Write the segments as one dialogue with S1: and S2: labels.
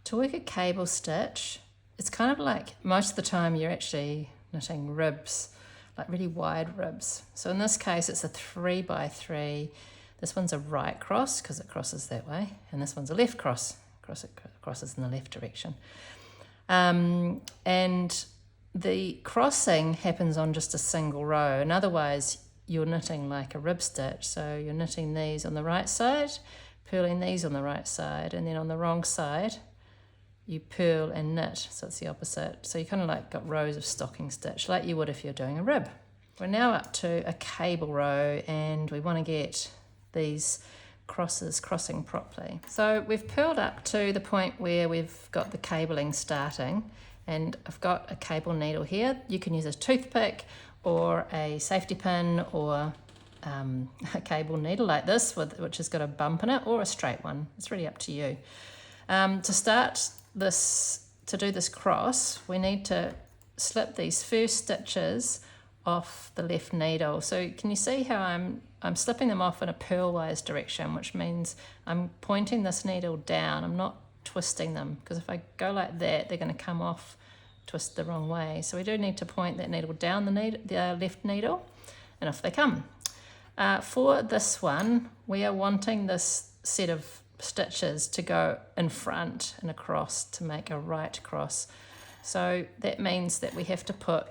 S1: To work a cable stitch, it's kind of like most of the time you're actually knitting ribs, like really wide ribs. So in this case, it's a 3 by 3. This one's a right cross because it crosses that way, and this one's a left cross, it crosses in the left direction. And the crossing happens on just a single row, and otherwise you're knitting like a rib stitch. So you're knitting these on the right side, purling these on the right side, and then on the wrong side you purl and knit, so it's the opposite. So you kind of like got rows of stocking stitch like you would if you're doing a rib. We're now up to a cable row, and we want to get these crosses crossing properly. So we've purled up to the point where we've got the cabling starting, and I've got a cable needle here. You can use a toothpick or a safety pin, or a cable needle like this which has got a bump in it, or a straight one. It's really up to you. To start this, to do this cross, we need to slip these first stitches off the left needle. So can you see how I'm slipping them off in a purlwise direction, which means I'm pointing this needle down. I'm not twisting them, because if I go like that, they're going to come off, twist the wrong way. So we do need to point that needle down the left needle, and off they come. For this one, we are wanting this set of stitches to go in front and across to make a right cross. So that means that we have to put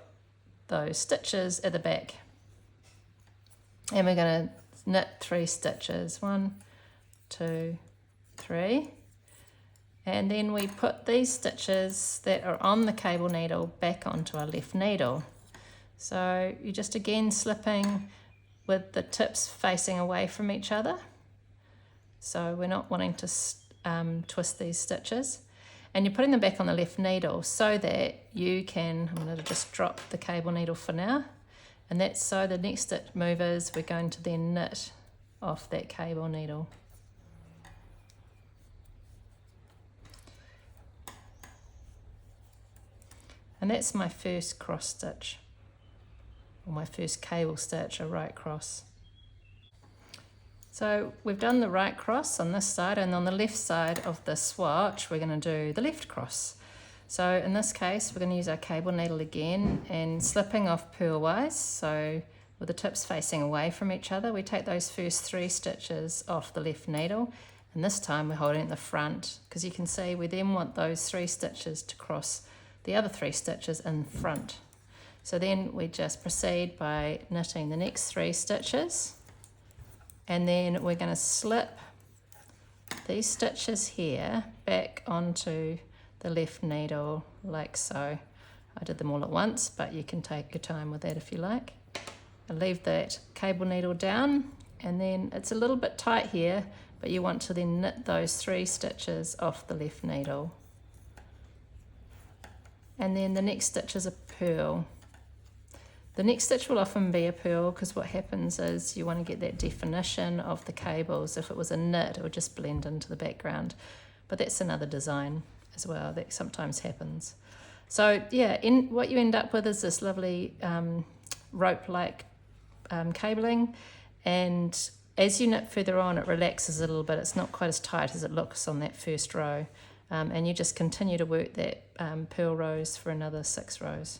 S1: those stitches at the back, and we're going to knit 3 stitches, 1, 2, 3, and then we put these stitches that are on the cable needle back onto our left needle. So you're just again slipping with the tips facing away from each other. So we're not wanting to twist these stitches, and you're putting them back on the left needle so that you can, I'm going to just drop the cable needle for now, and that's so the next stitch movers, we're going to then knit off that cable needle. And that's my first cross stitch, or my first cable stitch, a right cross. So we've done the right cross on this side, and on the left side of the swatch we're going to do the left cross. So in this case we're going to use our cable needle again, and slipping off purlwise, so with the tips facing away from each other, we take those first 3 stitches off the left needle, and this time we're holding at the front, because you can see we then want those 3 stitches to cross the other 3 stitches in front. So then we just proceed by knitting the next 3 stitches, and then we're going to slip these stitches here back onto the left needle like so. I did them all at once, but you can take your time with that if you like. And leave that cable needle down, and then it's a little bit tight here, but you want to then knit those 3 stitches off the left needle. And then the next stitch is a purl. The next stitch will often be a purl, because what happens is you want to get that definition of the cables. If it was a knit, it would just blend into the background. But that's another design as well that sometimes happens. So yeah, what you end up with is this lovely rope-like cabling, and as you knit further on it relaxes a little bit. It's not quite as tight as it looks on that first row, and you just continue to work that purl rows for another 6 rows.